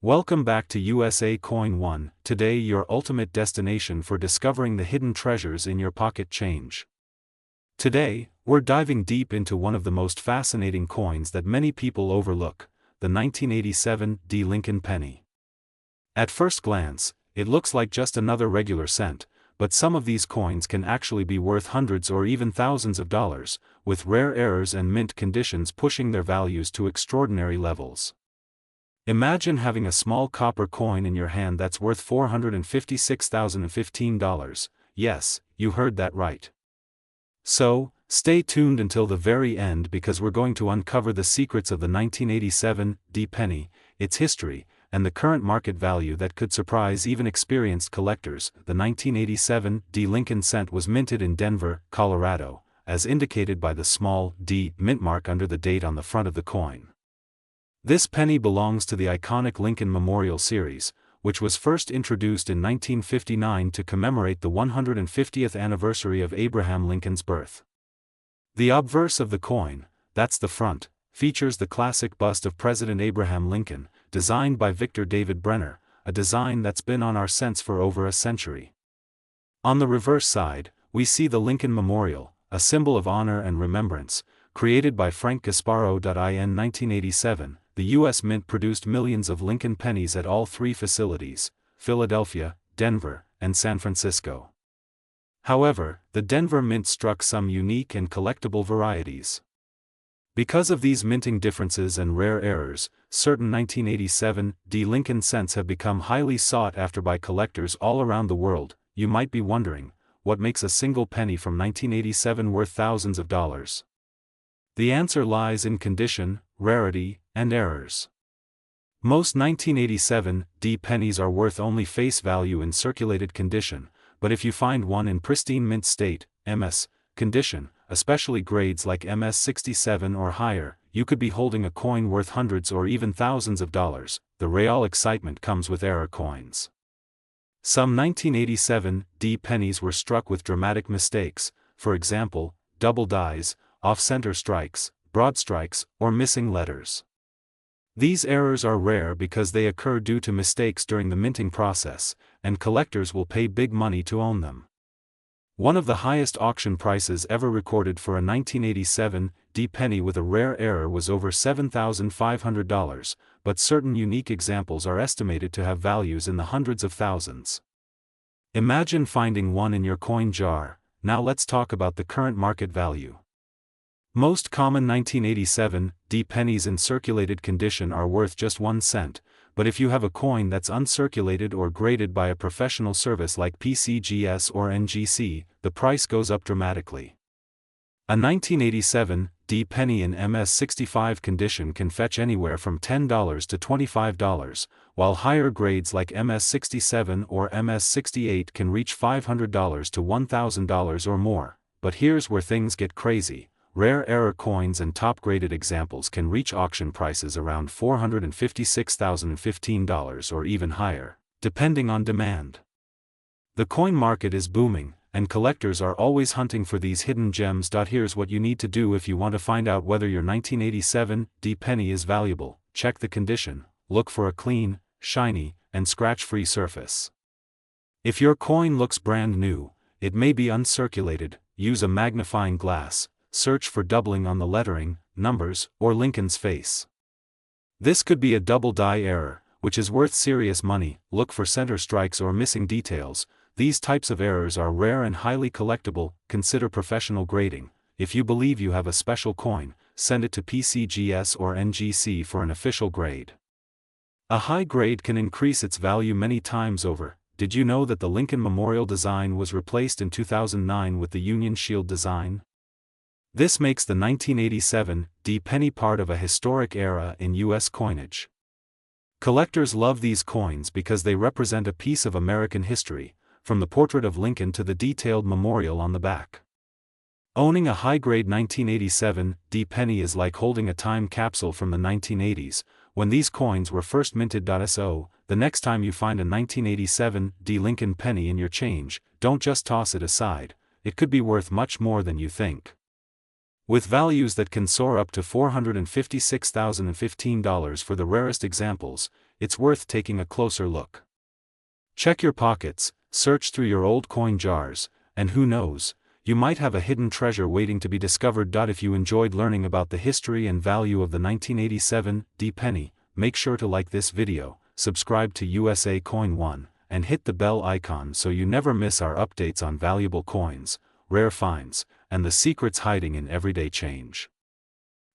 Welcome back to USA Coin 1, today your ultimate destination for discovering the hidden treasures in your pocket change. Today, we're diving deep into one of the most fascinating coins that many people overlook, the 1987 D. Lincoln penny. At first glance, it looks like just another regular cent, but some of these coins can actually be worth hundreds or even thousands of dollars, with rare errors and mint conditions pushing their values to extraordinary levels. Imagine having a small copper coin in your hand that's worth $456,015. Yes, you heard that right. So, stay tuned until the very end because we're going to uncover the secrets of the 1987 D penny, its history, and the current market value that could surprise even experienced collectors. The 1987 D. Lincoln cent was minted in Denver, Colorado, as indicated by the small D mint mark under the date on the front of the coin. This penny belongs to the iconic Lincoln Memorial Series, which was first introduced in 1959 to commemorate the 150th anniversary of Abraham Lincoln's birth. The obverse of the coin, that's the front, features the classic bust of President Abraham Lincoln, designed by Victor David Brenner, a design that's been on our cents for over a century. On the reverse side, we see the Lincoln Memorial, a symbol of honor and remembrance, created by Frank Gasparo. In 1987, the U.S. Mint produced millions of Lincoln pennies at all three facilities, Philadelphia, Denver, and San Francisco. However, the Denver Mint struck some unique and collectible varieties. Because of these minting differences and rare errors, certain 1987 D. Lincoln cents have become highly sought after by collectors all around the world. You might be wondering, what makes a single penny from 1987 worth thousands of dollars? The answer lies in condition, rarity, and errors. Most 1987 D pennies are worth only face value in circulated condition, but if you find one in pristine mint state, MS, condition, especially grades like MS 67 or higher, you could be holding a coin worth hundreds or even thousands of dollars. The real excitement comes with error coins. Some 1987 D pennies were struck with dramatic mistakes, for example, double dies, off-center strikes, broad strikes, or missing letters. These errors are rare because they occur due to mistakes during the minting process, and collectors will pay big money to own them. One of the highest auction prices ever recorded for a 1987 D penny with a rare error was over $7,500, but certain unique examples are estimated to have values in the hundreds of thousands. Imagine finding one in your coin jar. Now let's talk about the current market value. Most common 1987 D pennies in circulated condition are worth just 1 cent, but if you have a coin that's uncirculated or graded by a professional service like PCGS or NGC, the price goes up dramatically. A 1987 D penny in MS65 condition can fetch anywhere from $10 to $25, while higher grades like MS67 or MS68 can reach $500 to $1,000 or more. But here's where things get crazy. Rare error coins and top-graded examples can reach auction prices around $456,015 or even higher, depending on demand. The coin market is booming, and collectors are always hunting for these hidden gems. Here's what you need to do if you want to find out whether your 1987 D penny is valuable. Check the condition, look for a clean, shiny, and scratch-free surface. If your coin looks brand new, it may be uncirculated. Use a magnifying glass. Search for doubling on the lettering, numbers, or Lincoln's face. This could be a double die error, which is worth serious money. Look for center strikes or missing details. These types of errors are rare and highly collectible. Consider professional grading. If you believe you have a special coin, send it to PCGS or NGC for an official grade. A high grade can increase its value many times over. Did you know that the Lincoln Memorial design was replaced in 2009 with the Union Shield design? This makes the 1987 D penny part of a historic era in U.S. coinage. Collectors love these coins because they represent a piece of American history, from the portrait of Lincoln to the detailed memorial on the back. Owning a high-grade 1987 D penny is like holding a time capsule from the 1980s, when these coins were first minted. So, the next time you find a 1987 D Lincoln penny in your change, don't just toss it aside. It could be worth much more than you think. With values that can soar up to $456,015 for the rarest examples, it's worth taking a closer look. Check your pockets, search through your old coin jars, and who knows, you might have a hidden treasure waiting to be discovered. If you enjoyed learning about the history and value of the 1987 D penny, make sure to like this video, subscribe to USA Coin 1, and hit the bell icon so you never miss our updates on valuable coins, rare finds, and the secrets hiding in everyday change.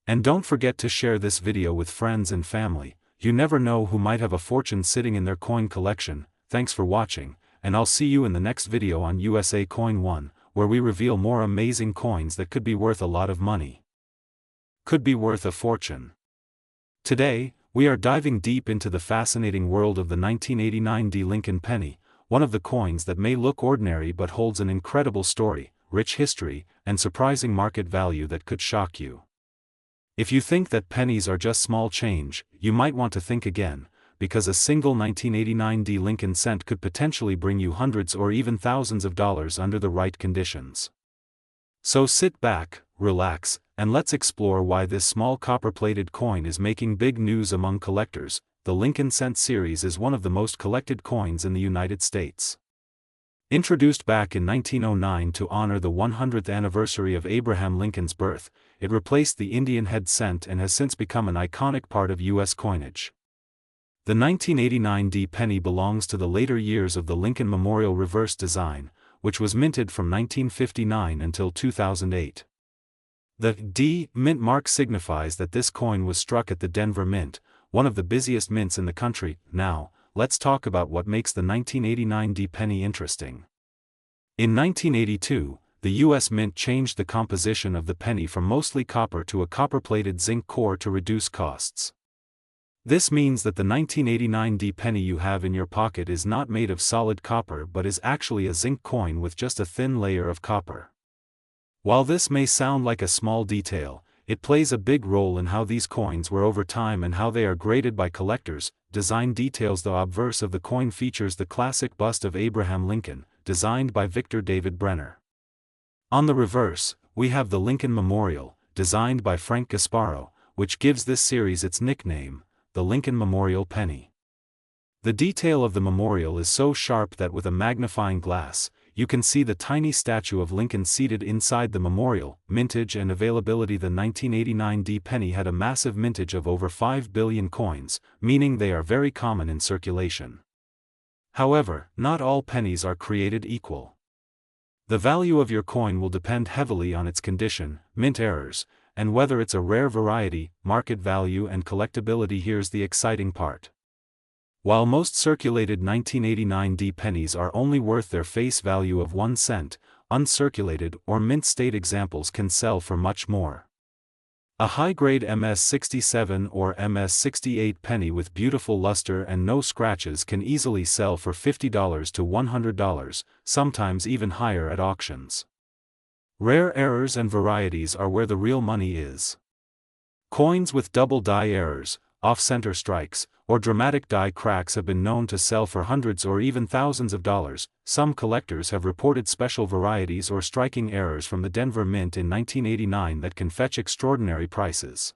And don't forget to share this video with friends and family. You never know who might have a fortune sitting in their coin collection. Thanks for watching, and I'll see you in the next video on USA Coin 1, where we reveal more amazing coins that could be worth a lot of money. Could be worth a fortune. Today, we are diving deep into the fascinating world of the 1989 D Lincoln penny, one of the coins that may look ordinary but holds an incredible story, rich history, and surprising market value that could shock you. If you think that pennies are just small change, you might want to think again, because a single 1989 D Lincoln cent could potentially bring you hundreds or even thousands of dollars under the right conditions. So sit back, relax, and let's explore why this small copper-plated coin is making big news among collectors. The Lincoln Cent series is one of the most collected coins in the United States. Introduced back in 1909 to honor the 100th anniversary of Abraham Lincoln's birth, it replaced the Indian head cent and has since become an iconic part of U.S. coinage. The 1989 D penny belongs to the later years of the Lincoln Memorial reverse design, which was minted from 1959 until 2008. The D mint mark signifies that this coin was struck at the Denver Mint, one of the busiest mints in the country. Now, let's talk about what makes the 1989 D penny interesting. In 1982, the U.S. Mint changed the composition of the penny from mostly copper to a copper-plated zinc core to reduce costs. This means that the 1989 D penny you have in your pocket is not made of solid copper but is actually a zinc coin with just a thin layer of copper. While this may sound like a small detail, it plays a big role in how these coins wear over time and how they are graded by collectors. Design details. The obverse of the coin features the classic bust of Abraham Lincoln, designed by Victor David Brenner. On the reverse, we have the Lincoln Memorial, designed by Frank Gasparo, which gives this series its nickname, the Lincoln Memorial penny. The detail of the memorial is so sharp that with a magnifying glass, you can see the tiny statue of Lincoln seated inside the memorial. Mintage and availability. The 1989 D penny had a massive mintage of over 5 billion coins, meaning they are very common in circulation. However, not all pennies are created equal. The value of your coin will depend heavily on its condition, mint errors, and whether it's a rare variety. Market value and collectability. Here's the exciting part. While most circulated 1989 D pennies are only worth their face value of 1 cent, uncirculated or mint state examples can sell for much more. A high-grade MS-67 or MS-68 penny with beautiful luster and no scratches can easily sell for $50 to $100, sometimes even higher at auctions. Rare errors and varieties are where the real money is. Coins with double die errors, off-center strikes, or dramatic die cracks have been known to sell for hundreds or even thousands of dollars. Some collectors have reported special varieties or striking errors from the Denver Mint in 1989 that can fetch extraordinary prices.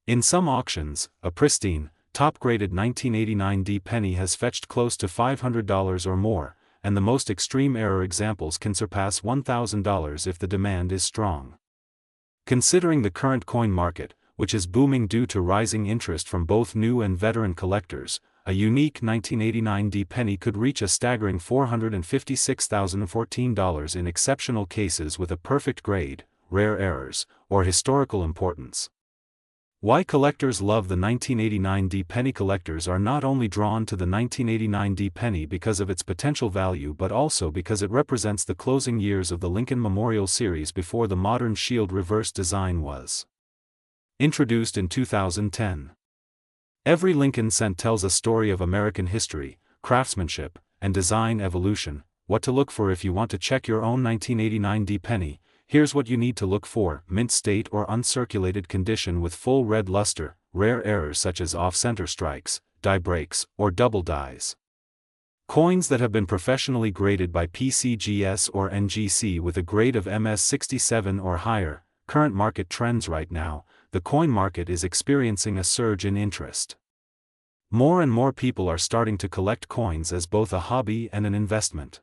In some auctions, a pristine, top-graded 1989 D penny has fetched close to $500 or more, and the most extreme error examples can surpass $1,000 if the demand is strong. Considering the current coin market, which is booming due to rising interest from both new and veteran collectors, a unique 1989 D penny could reach a staggering $456,014 in exceptional cases with a perfect grade, rare errors, or historical importance. Why collectors love the 1989 D penny. Collectors are not only drawn to the 1989 D penny because of its potential value but also because it represents the closing years of the Lincoln Memorial series before the modern shield reverse design was introduced in 2010. Every Lincoln cent tells a story of American history, craftsmanship, and design evolution. What to look for if you want to check your own 1989 D penny. Here's what you need to look for: mint state or uncirculated condition with full red luster, rare errors such as off-center strikes, die breaks, or double dies. Coins that have been professionally graded by PCGS or NGC with a grade of MS-67 or higher. Current market trends. Right now, the coin market is experiencing a surge in interest. More and more people are starting to collect coins as both a hobby and an investment.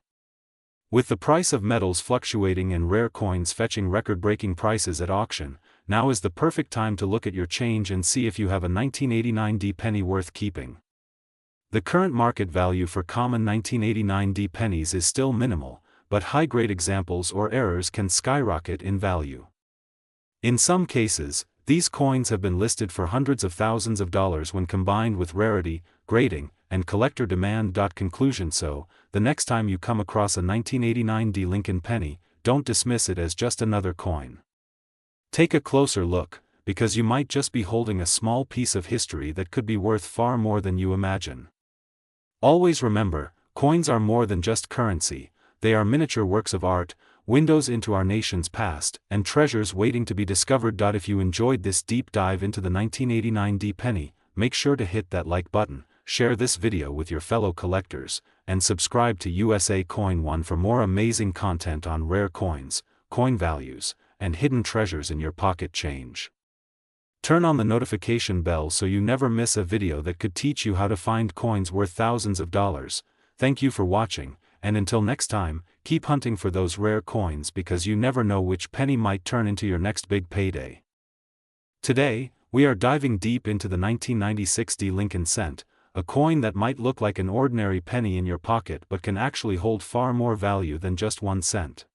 With the price of metals fluctuating and rare coins fetching record-breaking prices at auction, now is the perfect time to look at your change and see if you have a 1989 D penny worth keeping. The current market value for common 1989 D pennies is still minimal, but high-grade examples or errors can skyrocket in value. In some cases, these coins have been listed for hundreds of thousands of dollars when combined with rarity, grading, and collector demand. Conclusion: so, the next time you come across a 1989 D Lincoln penny, don't dismiss it as just another coin. Take a closer look, because you might just be holding a small piece of history that could be worth far more than you imagine. Always remember, coins are more than just currency, they are miniature works of art, windows into our nation's past, and treasures waiting to be discovered. If you enjoyed this deep dive into the 1989 D penny, make sure to hit that like button, share this video with your fellow collectors, and subscribe to USA Coin One for more amazing content on rare coins, coin values, and hidden treasures in your pocket change. Turn on the notification bell so you never miss a video that could teach you how to find coins worth thousands of dollars. Thank you for watching, and until next time, keep hunting for those rare coins because you never know which penny might turn into your next big payday. Today, we are diving deep into the 1996 D Lincoln cent, a coin that might look like an ordinary penny in your pocket but can actually hold far more value than just 1 cent.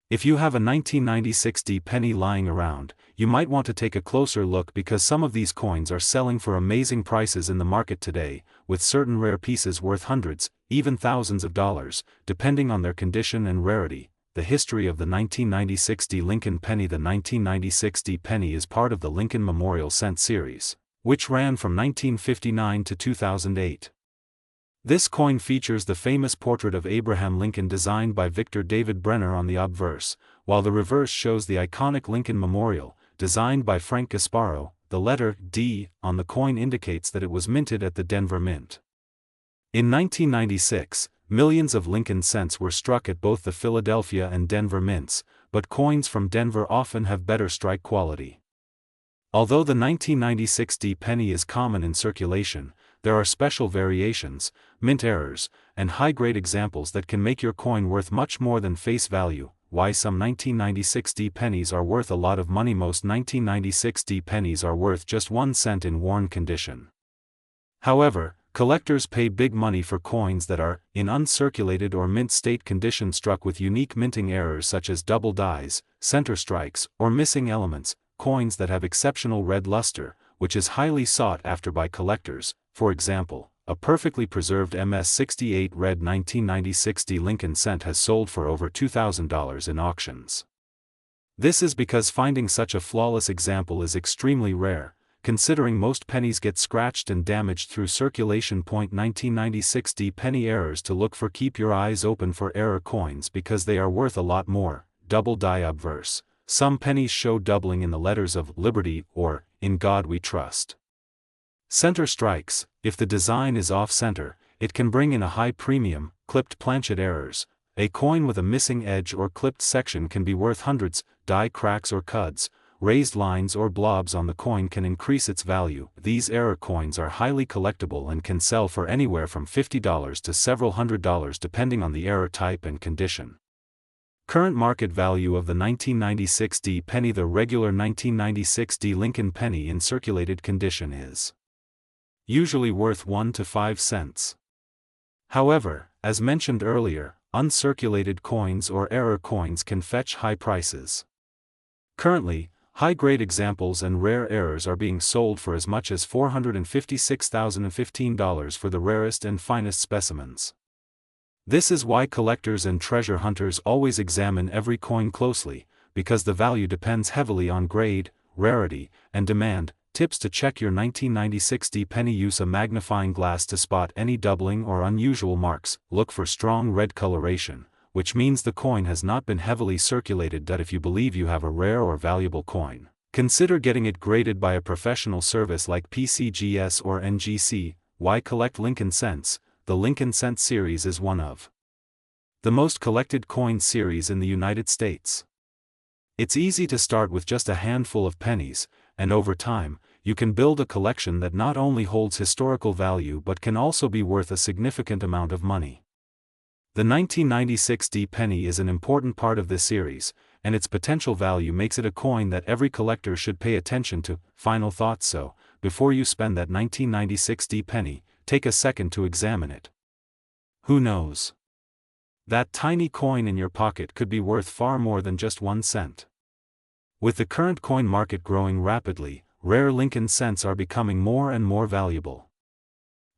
If you have a 1996 D penny lying around, you might want to take a closer look because some of these coins are selling for amazing prices in the market today, with certain rare pieces worth hundreds, even thousands of dollars, depending on their condition and rarity. The history of the 1996 D Lincoln penny. The 1996 D penny is part of the Lincoln Memorial Cent series, which ran from 1959 to 2008. This coin features the famous portrait of Abraham Lincoln designed by Victor David Brenner on the obverse, while the reverse shows the iconic Lincoln Memorial, designed by Frank Gasparo. The letter D on the coin indicates that it was minted at the Denver Mint. In 1996, millions of Lincoln cents were struck at both the Philadelphia and Denver mints, but coins from Denver often have better strike quality. Although the 1996 D penny is common in circulation, there are special variations, mint errors, and high-grade examples that can make your coin worth much more than face value. Why some 1996 D pennies are worth a lot of money. Most 1996 D pennies are worth just 1 cent in worn condition. However, collectors pay big money for coins that are, in uncirculated or mint state condition, struck with unique minting errors such as double dies, center strikes, or missing elements, coins that have exceptional red luster, which is highly sought after by collectors. For example, a perfectly preserved MS-68 red 1996 D Lincoln cent has sold for over $2,000 in auctions. This is because finding such a flawless example is extremely rare, considering most pennies get scratched and damaged through circulation. 1996 D penny errors to look for: keep your eyes open for error coins because they are worth a lot more. Double die obverse. Some pennies show doubling in the letters of Liberty or In God We Trust. Center strikes. If the design is off-center, it can bring in a high premium. Clipped planchet errors. A coin with a missing edge or clipped section can be worth hundreds. Die cracks or cuds, raised lines or blobs on the coin can increase its value. These error coins are highly collectible and can sell for anywhere from $50 to several $100s depending on the error type and condition. Current market value of the 1996 D penny. The regular 1996 D Lincoln penny in circulated condition is usually worth 1 to 5 cents. However, as mentioned earlier, uncirculated coins or error coins can fetch high prices. Currently, high-grade examples and rare errors are being sold for as much as $456,015 for the rarest and finest specimens. This is why collectors and treasure hunters always examine every coin closely, because the value depends heavily on grade, rarity, and demand. Tips to check your 1996 D penny: use a magnifying glass to spot any doubling or unusual marks. Look for strong red coloration, which means the coin has not been heavily circulated. If you believe you have a rare or valuable coin, consider getting it graded by a professional service like PCGS or NGC. Why collect Lincoln cents? The Lincoln Cent series is one of the most collected coin series in the United States. It's easy to start with just a handful of pennies, and over time, you can build a collection that not only holds historical value but can also be worth a significant amount of money. The 1996 D penny is an important part of this series, and its potential value makes it a coin that every collector should pay attention to. Final thoughts. So, before you spend that 1996 D penny, take a second to examine it. Who knows? That tiny coin in your pocket could be worth far more than just 1 cent. With the current coin market growing rapidly, rare Lincoln cents are becoming more and more valuable.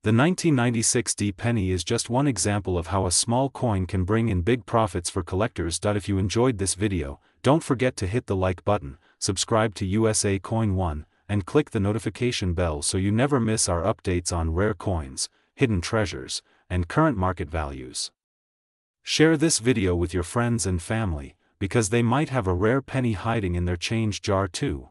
The 1996 D penny is just one example of how a small coin can bring in big profits for collectors. If you enjoyed this video, don't forget to hit the like button, subscribe to USA Coin 1, and click the notification bell so you never miss our updates on rare coins, hidden treasures, and current market values. Share this video with your friends and family, because they might have a rare penny hiding in their change jar too.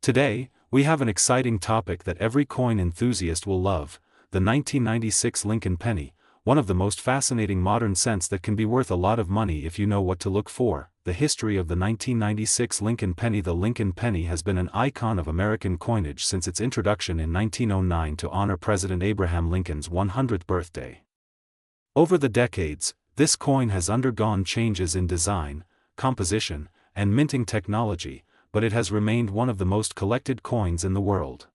Today, we have an exciting topic that every coin enthusiast will love: the 1996 Lincoln penny, one of the most fascinating modern cents that can be worth a lot of money if you know what to look for. The history of the 1996 Lincoln penny. The Lincoln penny has been an icon of American coinage since its introduction in 1909 to honor President Abraham Lincoln's 100th birthday. Over the decades, this coin has undergone changes in design, composition, and minting technology, but it has remained one of the most collected coins in the world.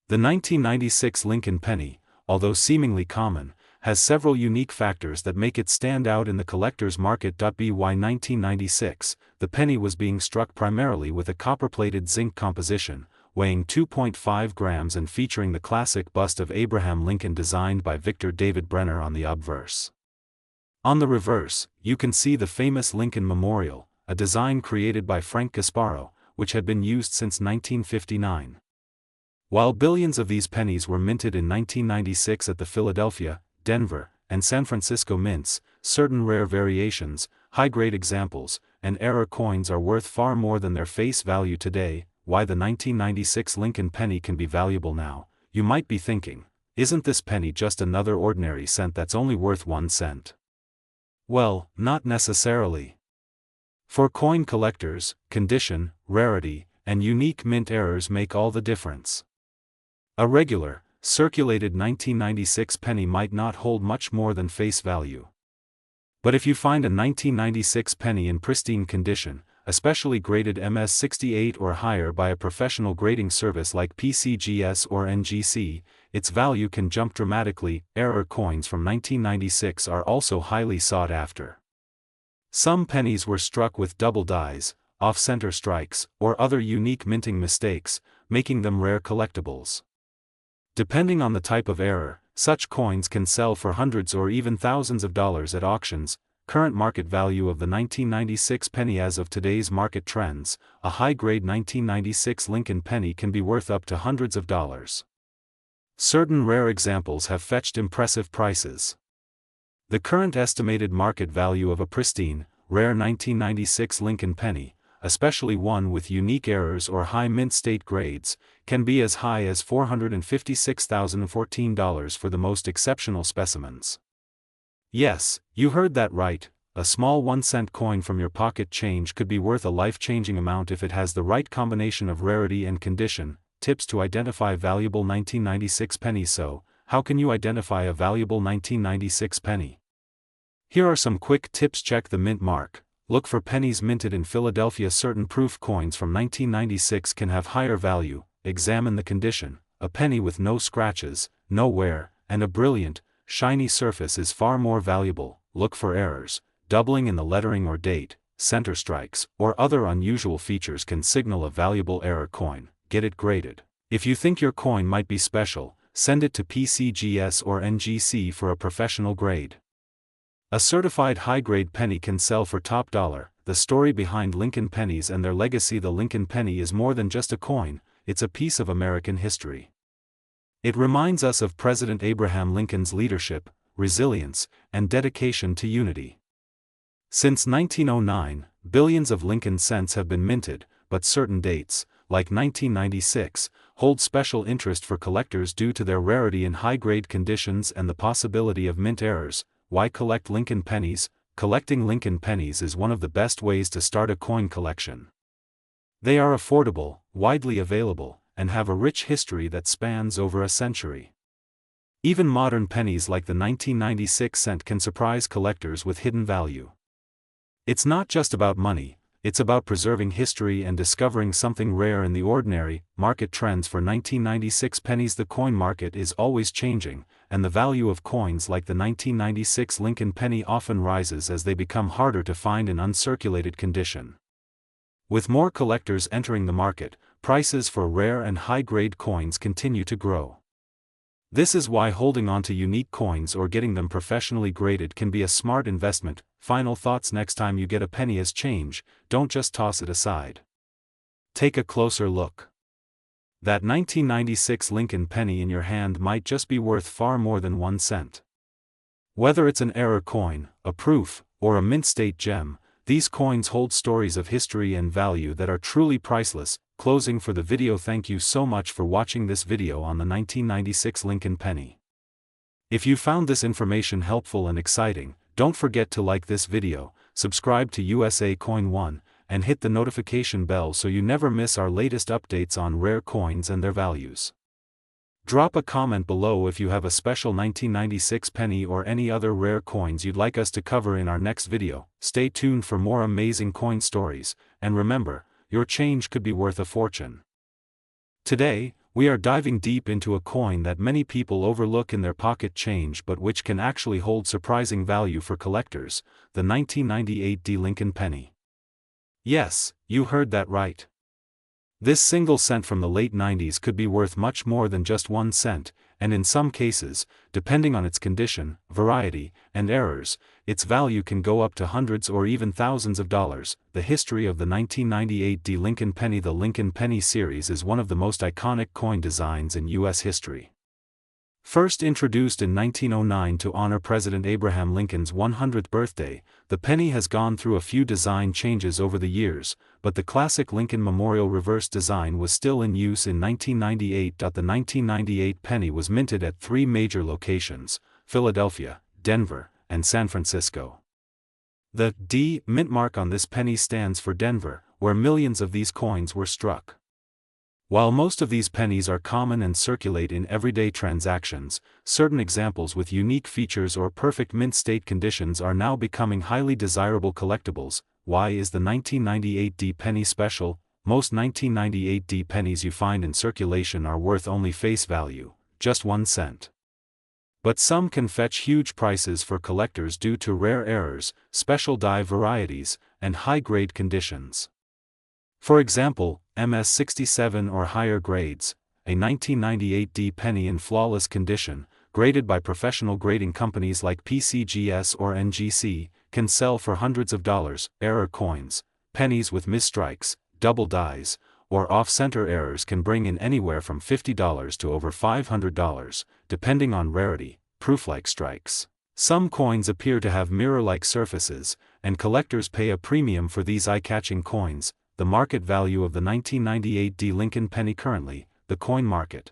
The 1996 Lincoln penny, although seemingly common, has several unique factors that make it stand out in the collector's market. By 1996, the penny was being struck primarily with a copper-plated zinc composition, weighing 2.5 grams and featuring the classic bust of Abraham Lincoln designed by Victor David Brenner on the obverse. On the reverse, you can see the famous Lincoln Memorial, a design created by Frank Gasparo, which had been used since 1959. While billions of these pennies were minted in 1996 at the Philadelphia, Denver, and San Francisco mints, certain rare variations, high-grade examples, and error coins are worth far more than their face value today. Why the 1996 Lincoln penny can be valuable now, you might be thinking, isn't this penny just another ordinary cent that's only worth 1 cent? Well, not necessarily. For coin collectors, condition, rarity, and unique mint errors make all the difference. A regular, circulated 1996 penny might not hold much more than face value. But if you find a 1996 penny in pristine condition, especially graded MS68 or higher by a professional grading service like PCGS or NGC, its value can jump dramatically. Error coins from 1996 are also highly sought after. Some pennies were struck with double dies, off-center strikes, or other unique minting mistakes, making them rare collectibles. Depending on the type of error, such coins can sell for hundreds or even thousands of dollars at auctions. Current market value of the 1996 penny. As of today's market trends, a high-grade 1996 Lincoln penny can be worth up to hundreds of dollars. Certain rare examples have fetched impressive prices. The current estimated market value of a pristine, rare 1996 Lincoln penny, especially one with unique errors or high mint state grades, can be as high as $456,014 for the most exceptional specimens. Yes, you heard that right, a small 1-cent coin from your pocket change could be worth a life-changing amount if it has the right combination of rarity and condition. Tips to identify valuable 1996 pennies. So, how can you identify a valuable 1996 penny? Here are some quick tips. Check the mint mark. Look for pennies minted in Philadelphia. Certain proof coins from 1996 can have higher value. Examine the condition. A penny with no scratches, no wear, and a brilliant, shiny surface is far more valuable. Look for errors, doubling in the lettering or date, center strikes, or other unusual features can signal a valuable error coin. Get it graded. If you think your coin might be special, send it to PCGS or NGC for a professional grade. A certified high-grade penny can sell for top dollar. The story behind Lincoln pennies and their legacy. The Lincoln penny is more than just a coin, it's a piece of American history. It reminds us of President Abraham Lincoln's leadership, resilience, and dedication to unity. Since 1909, billions of Lincoln cents have been minted, but certain dates, like 1996, hold special interest for collectors due to their rarity in high-grade conditions and the possibility of mint errors. Why collect Lincoln pennies? Collecting Lincoln pennies is one of the best ways to start a coin collection. They are affordable, widely available, and have a rich history that spans over a century. Even modern pennies like the 1996 cent can surprise collectors with hidden value. It's not just about money, it's about preserving history and discovering something rare in the ordinary. Market trends for 1996 pennies. The coin market is always changing, and the value of coins like the 1996 Lincoln penny often rises as they become harder to find in uncirculated condition. With more collectors entering the market, prices for rare and high-grade coins continue to grow. This is why holding on to unique coins or getting them professionally graded can be a smart investment. Final thoughts: next time you get a penny as change, don't just toss it aside. Take a closer look. That 1996 Lincoln penny in your hand might just be worth far more than 1 cent. Whether it's an error coin, a proof, or a mint-state gem, these coins hold stories of history and value that are truly priceless. Closing for the video. Thank you so much for watching this video on the 1996 Lincoln penny. If you found this information helpful and exciting, don't forget to like this video, subscribe to USA Coin One, and hit the notification bell so you never miss our latest updates on rare coins and their values. Drop a comment below if you have a special 1996 penny or any other rare coins you'd like us to cover in our next video. Stay tuned for more amazing coin stories, and remember, your change could be worth a fortune. Today, we are diving deep into a coin that many people overlook in their pocket change but which can actually hold surprising value for collectors: the 1998 Lincoln penny. Yes, you heard that right. This single cent from the late 90s could be worth much more than just 1 cent, and in some cases, depending on its condition, variety, and errors, its value can go up to hundreds or even thousands of dollars. The history of the 1998 Lincoln penny. The Lincoln penny series is one of the most iconic coin designs in U.S. history. First introduced in 1909 to honor President Abraham Lincoln's 100th birthday, the penny has gone through a few design changes over the years, but the classic Lincoln Memorial reverse design was still in use in 1998. The 1998 penny was minted at 3 major locations: Philadelphia, Denver, and San Francisco. The D mint mark on this penny stands for Denver, where millions of these coins were struck. While most of these pennies are common and circulate in everyday transactions, certain examples with unique features or perfect mint state conditions are now becoming highly desirable collectibles. Why is the 1998 penny special? Most 1998 pennies you find in circulation are worth only face value, just 1 cent. But some can fetch huge prices for collectors due to rare errors, special die varieties, and high-grade conditions. For example, MS-67 or higher grades, a 1998 penny in flawless condition, graded by professional grading companies like PCGS or NGC, can sell for hundreds of dollars. Error coins, pennies with misstrikes, double dies, or off-center errors can bring in anywhere from $50 to over $500, depending on rarity. Proof-like strikes. Some coins appear to have mirror-like surfaces, and collectors pay a premium for these eye-catching coins. The market value of the 1998 Lincoln penny. Currently, the coin market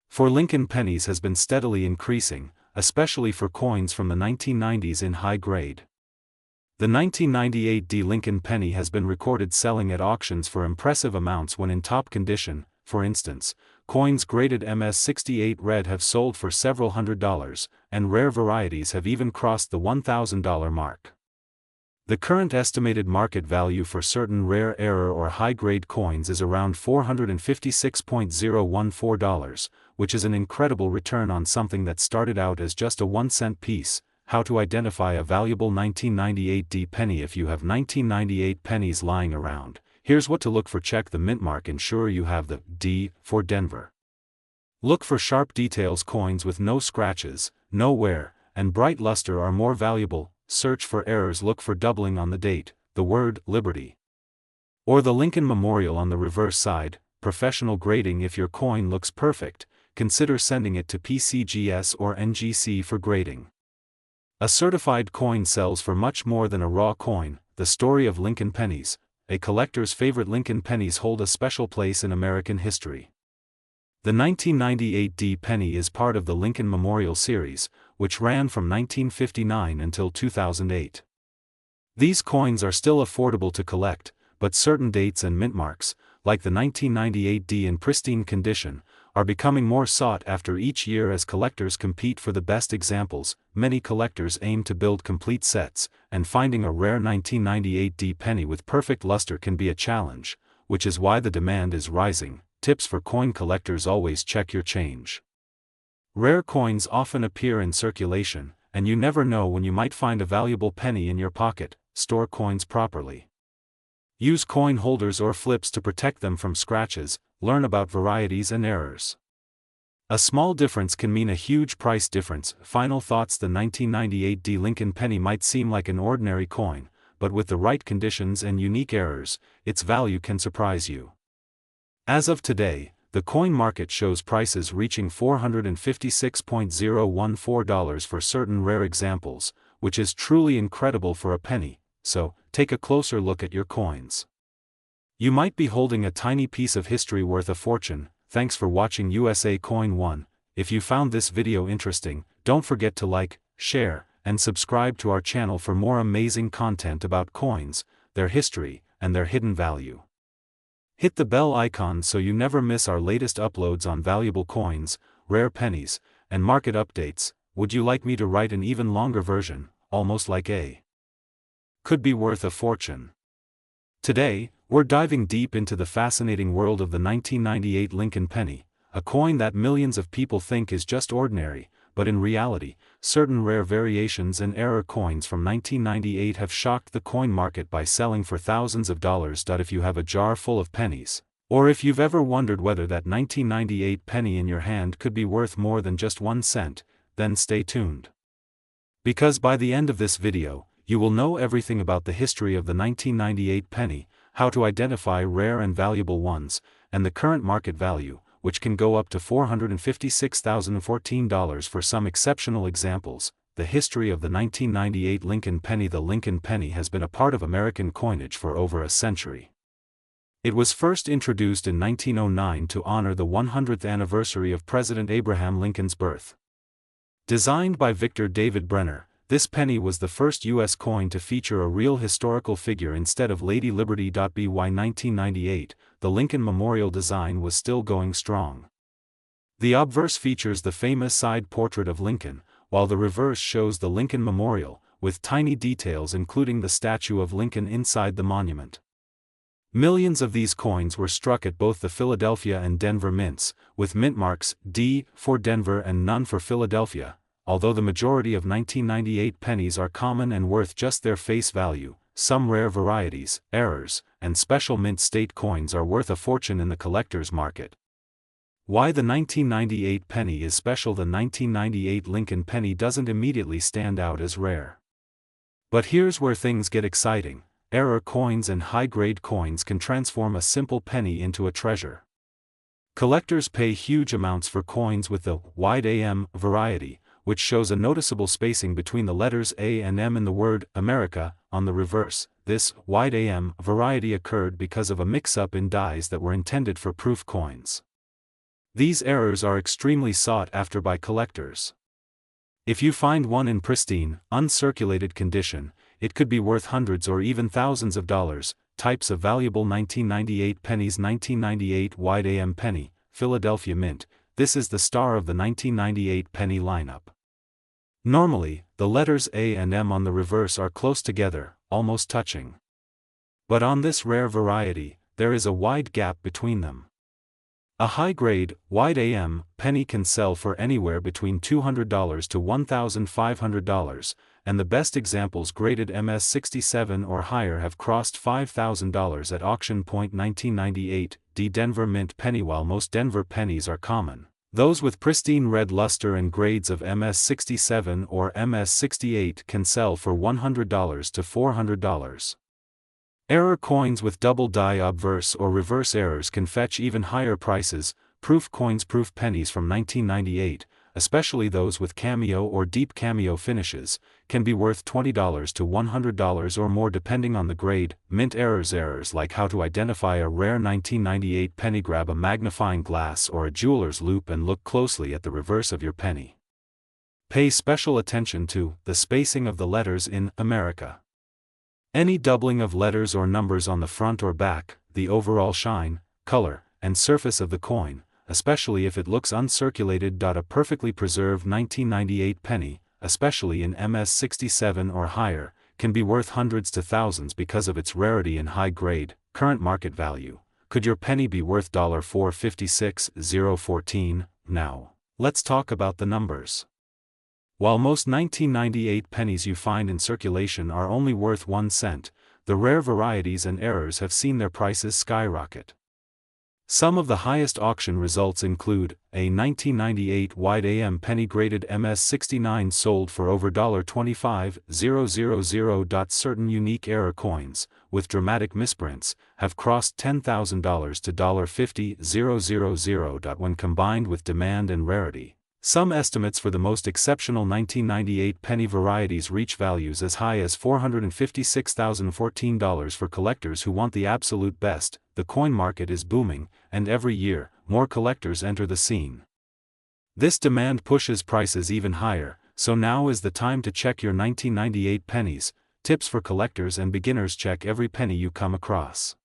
for Lincoln pennies has been steadily increasing, especially for coins from the 1990s in high grade. The 1998 Lincoln penny has been recorded selling at auctions for impressive amounts when in top condition. For instance, coins graded MS-68 red have sold for several $100s, and rare varieties have even crossed the $1,000 mark. The current estimated market value for certain rare error or high-grade coins is around $456.014, which is an incredible return on something that started out as just a 1-cent piece. How to identify a valuable 1998 penny? If you have 1998 pennies lying around, here's what to look for. Check the mint mark. Ensure you have the D for Denver. Look for sharp details. Coins with no scratches, no wear, and bright luster are more valuable. Search for errors. Look for doubling on the date, the word Liberty, or the Lincoln Memorial on the reverse side. Professional grading. If your coin looks perfect, consider sending it to PCGS or NGC for grading. A certified coin sells for much more than a raw coin. The story of Lincoln pennies. A collector's favorite Lincoln pennies hold a special place in American history. The 1998 penny is part of the Lincoln Memorial series, which ran from 1959 until 2008. These coins are still affordable to collect, but certain dates and mint marks, like the 1998 D in pristine condition, are becoming more sought after each year as collectors compete for the best examples. Many collectors aim to build complete sets, and finding a rare 1998 D penny with perfect luster can be a challenge, which is why the demand is rising. Tips for coin collectors: always check your change. Rare coins often appear in circulation, and you never know when you might find a valuable penny in your pocket. Store coins properly. Use coin holders or flips to protect them from scratches. Learn about varieties and errors. A small difference can mean a huge price difference. Final thoughts: the 1998 D Lincoln penny might seem like an ordinary coin, but with the right conditions and unique errors, its value can surprise you. As of today, the coin market shows prices reaching $456.014 for certain rare examples, which is truly incredible for a penny. So, take a closer look at your coins. You might be holding a tiny piece of history worth a fortune. Thanks for watching USA Coin 1. If you found this video interesting, don't forget to like, share, and subscribe to our channel for more amazing content about coins, their history, and their hidden value. Hit the bell icon so you never miss our latest uploads on valuable coins, rare pennies, and market updates. Would you like me to write an even longer version, almost like a could be worth a fortune? Today, we're diving deep into the fascinating world of the 1998 Lincoln penny, a coin that millions of people think is just ordinary, but in reality, certain rare variations and error coins from 1998 have shocked the coin market by selling for thousands of dollars. If you have a jar full of pennies, or if you've ever wondered whether that 1998 penny in your hand could be worth more than just 1 cent, then stay tuned. Because by the end of this video, you will know everything about the history of the 1998 penny, how to identify rare and valuable ones, and the current market value, which can go up to $456,014 for some exceptional examples. The history of the 1998 Lincoln penny. The Lincoln penny has been a part of American coinage for over a century. It was first introduced in 1909 to honor the 100th anniversary of President Abraham Lincoln's birth. Designed by Victor David Brenner, this penny was the first U.S. coin to feature a real historical figure instead of Lady Liberty. By 1998, the Lincoln Memorial design was still going strong. The obverse features the famous side portrait of Lincoln, while the reverse shows the Lincoln Memorial, with tiny details including the statue of Lincoln inside the monument. Millions of these coins were struck at both the Philadelphia and Denver mints, with mint marks D for Denver and none for Philadelphia. Although the majority of 1998 pennies are common and worth just their face value, some rare varieties, errors, and special mint state coins are worth a fortune in the collector's market. Why the 1998 penny is special? The 1998 Lincoln penny doesn't immediately stand out as rare. But here's where things get exciting. Error coins and high-grade coins can transform a simple penny into a treasure. Collectors pay huge amounts for coins with the wide AM variety, which shows a noticeable spacing between the letters A and M in the word America. On the reverse, this wide AM variety occurred because of a mix-up in dies that were intended for proof coins. These errors are extremely sought after by collectors. If you find one in pristine, uncirculated condition, it could be worth hundreds or even thousands of dollars. Types of valuable 1998 pennies. 1998 wide AM penny, Philadelphia mint. This is the star of the 1998 penny lineup. Normally, the letters A and M on the reverse are close together, almost touching. But on this rare variety, there is a wide gap between them. A high-grade, wide AM penny can sell for anywhere between $200 to $1,500, and the best examples graded MS67 or higher have crossed $5,000 at auction. 1998 D Denver mint penny. While most Denver pennies are common, those with pristine red luster and grades of MS67 or MS68 can sell for $100 to $400. Error coins with double die obverse or reverse errors can fetch even higher prices. Proof coins. Proof pennies from 1998, especially those with cameo or deep cameo finishes, can be worth $20 to $100 or more depending on the grade. Mint errors. Errors like how to identify a rare 1998 penny. Grab a magnifying glass or a jeweler's loupe and look closely at the reverse of your penny. Pay special attention to the spacing of the letters in America. Any doubling of letters or numbers on the front or back, the overall shine, color, and surface of the coin, especially if it looks uncirculated. A perfectly preserved 1998 penny, especially in MS67 or higher, can be worth hundreds to thousands because of its rarity and high grade. Current market value. Could your penny be worth $456,014 now? Let's talk about the numbers. While most 1998 pennies you find in circulation are only worth 1 cent, the rare varieties and errors have seen their prices skyrocket. Some of the highest auction results include, a 1998 wide AM penny graded MS69 sold for over $25,000. Certain unique error coins, with dramatic misprints, have crossed $10,000 to $50,000. When combined with demand and rarity, some estimates for the most exceptional 1998 penny varieties reach values as high as $456,014 for collectors who want the absolute best. The coin market is booming, and every year, more collectors enter the scene. This demand pushes prices even higher, so now is the time to check your 1998 pennies. Tips for collectors and beginners: check every penny you come across.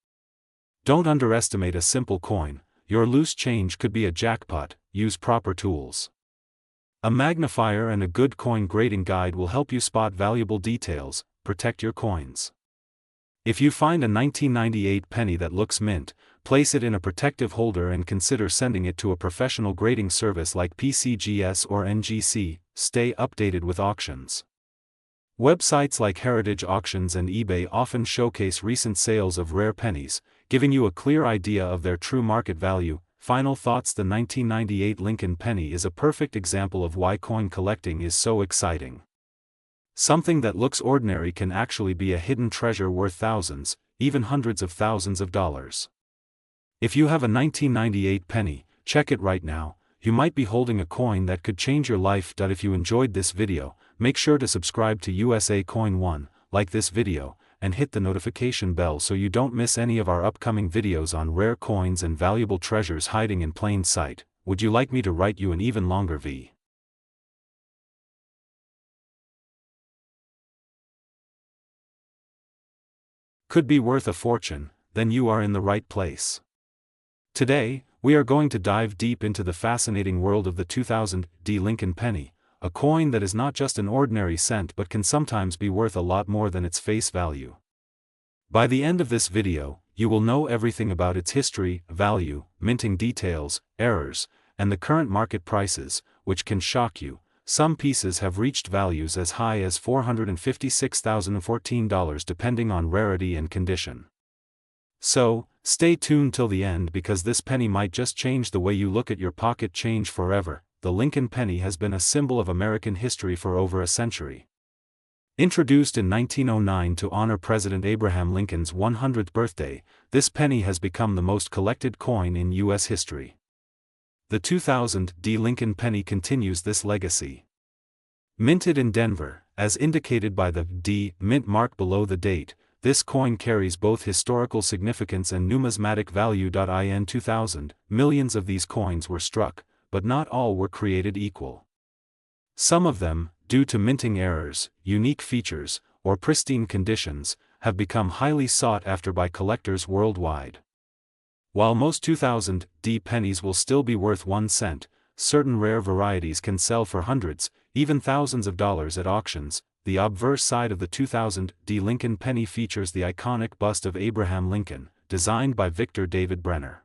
Don't underestimate a simple coin. Your loose change could be a jackpot. Use proper tools. A magnifier and a good coin grading guide will help you spot valuable details. Protect your coins. If you find a 1998 penny that looks mint, place it in a protective holder and consider sending it to a professional grading service like PCGS or NGC. Stay updated with auctions. Websites like Heritage Auctions and eBay often showcase recent sales of rare pennies, giving you a clear idea of their true market value. Final thoughts: the 1998 Lincoln penny is a perfect example of why coin collecting is so exciting. Something that looks ordinary can actually be a hidden treasure worth thousands, even hundreds of thousands of dollars. If you have a 1998 penny, check it right now. You might be holding a coin that could change your life. If you enjoyed this video, make sure to subscribe to USA Coin 1, like this video, and hit the notification bell so you don't miss any of our upcoming videos on rare coins and valuable treasures hiding in plain sight. Would you like me to write you an even longer V? Could be worth a fortune? Then you are in the right place. Today, we are going to dive deep into the fascinating world of the 2000 Lincoln penny, a coin that is not just an ordinary cent but can sometimes be worth a lot more than its face value. By the end of this video, you will know everything about its history, value, minting details, errors, and the current market prices, which can shock you. Some pieces have reached values as high as $456,014 depending on rarity and condition. So, stay tuned till the end because this penny might just change the way you look at your pocket change forever. The Lincoln penny has been a symbol of American history for over a century. Introduced in 1909 to honor President Abraham Lincoln's 100th birthday, this penny has become the most collected coin in U.S. history. The 2000 Lincoln penny continues this legacy. Minted in Denver, as indicated by the D mint mark below the date, this coin carries both historical significance and numismatic value. In 2000, millions of these coins were struck, but not all were created equal. Some of them, due to minting errors, unique features, or pristine conditions, have become highly sought after by collectors worldwide. While most 2000 pennies will still be worth 1 cent, certain rare varieties can sell for hundreds, even thousands of dollars at auctions. The obverse side of the 2000 Lincoln penny features the iconic bust of Abraham Lincoln, designed by Victor David Brenner.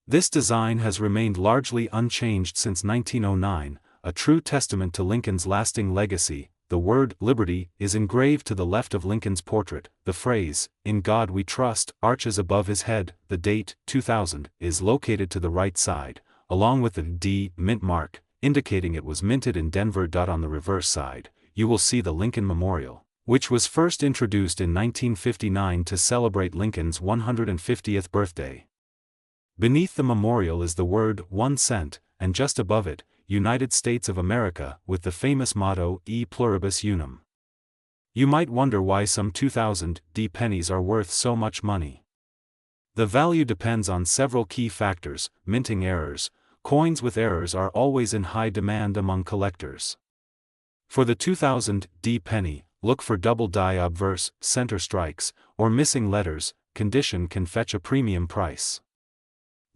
This design has remained largely unchanged since 1909, a true testament to Lincoln's lasting legacy. The word "liberty" is engraved to the left of Lincoln's portrait. The phrase, "In God We Trust," arches above his head. The date, 2000, is located to the right side, along with the D mint mark, indicating it was minted in Denver. On the reverse side, you will see the Lincoln Memorial, which was first introduced in 1959 to celebrate Lincoln's 150th birthday. Beneath the memorial is the word "1 cent," and just above it, United States of America, with the famous motto, E pluribus unum. You might wonder why some 2000 pennies are worth so much money. The value depends on several key factors. Minting errors. Coins with errors are always in high demand among collectors. For the 2000 penny, look for double die obverse, center strikes, or missing letters. Condition can fetch a premium price.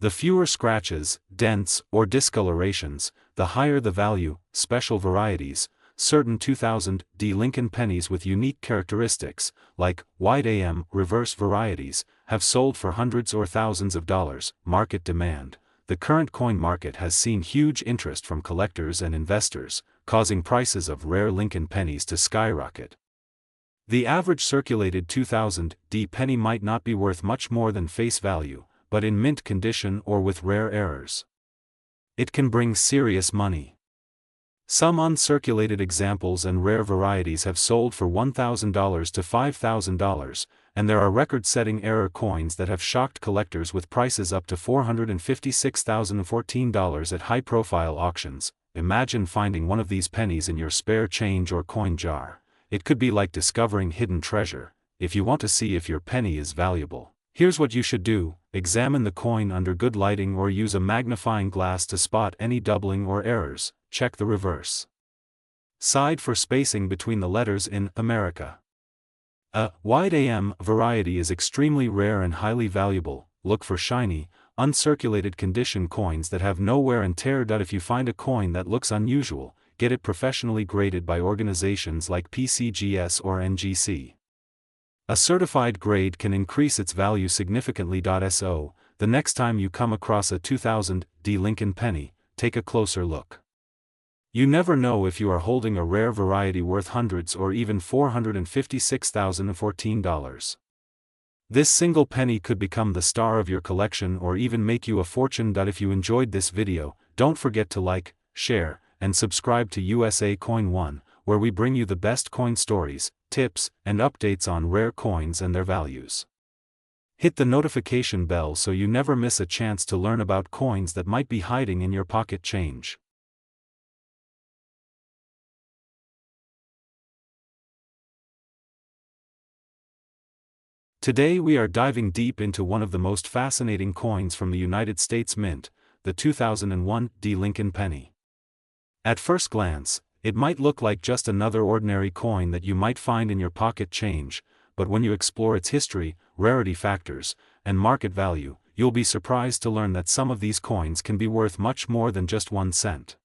The fewer scratches, dents, or discolorations, the higher the value. Special varieties, certain 2000 D Lincoln pennies with unique characteristics, like wide AM reverse varieties, have sold for hundreds or thousands of dollars. Market demand. The current coin market has seen huge interest from collectors and investors, causing prices of rare Lincoln pennies to skyrocket. The average circulated 2000 D penny might not be worth much more than face value, but in mint condition or with rare errors, it can bring serious money. Some uncirculated examples and rare varieties have sold for $1,000 to $5,000, and there are record-setting error coins that have shocked collectors with prices up to $456,014 at high-profile auctions. Imagine finding one of these pennies in your spare change or coin jar. It could be like discovering hidden treasure. If you want to see if your penny is valuable, here's what you should do: examine the coin under good lighting or use a magnifying glass to spot any doubling or errors. Check the reverse side for spacing between the letters in America. A wide AM variety is extremely rare and highly valuable. Look for shiny, uncirculated condition coins that have no wear and tear. If you find a coin that looks unusual, get it professionally graded by organizations like PCGS or NGC. A certified grade can increase its value significantly. So, the next time you come across a 2000 D Lincoln penny, take a closer look. You never know if you are holding a rare variety worth hundreds or even $456,014. This single penny could become the star of your collection or even make you a fortune. If you enjoyed this video, don't forget to like, share, and subscribe to USA Coin One, where we bring you the best coin stories, tips, and updates on rare coins and their values. Hit the notification bell so you never miss a chance to learn about coins that might be hiding in your pocket change. Today we are diving deep into one of the most fascinating coins from the United States Mint, the 2001 D Lincoln penny. At first glance, it might look like just another ordinary coin that you might find in your pocket change, but when you explore its history, rarity factors, and market value, you'll be surprised to learn that some of these coins can be worth much more than just 1 cent.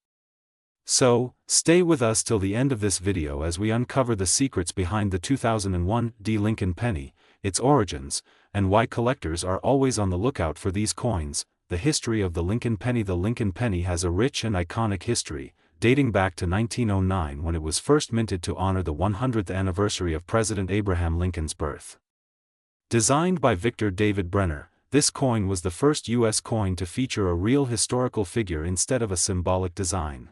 So, stay with us till the end of this video as we uncover the secrets behind the 2001 D Lincoln penny, its origins, and why collectors are always on the lookout for these coins. The history of the Lincoln penny. The Lincoln penny has a rich and iconic history, dating back to 1909 when it was first minted to honor the 100th anniversary of President Abraham Lincoln's birth. Designed by Victor David Brenner, this coin was the first U.S. coin to feature a real historical figure instead of a symbolic design.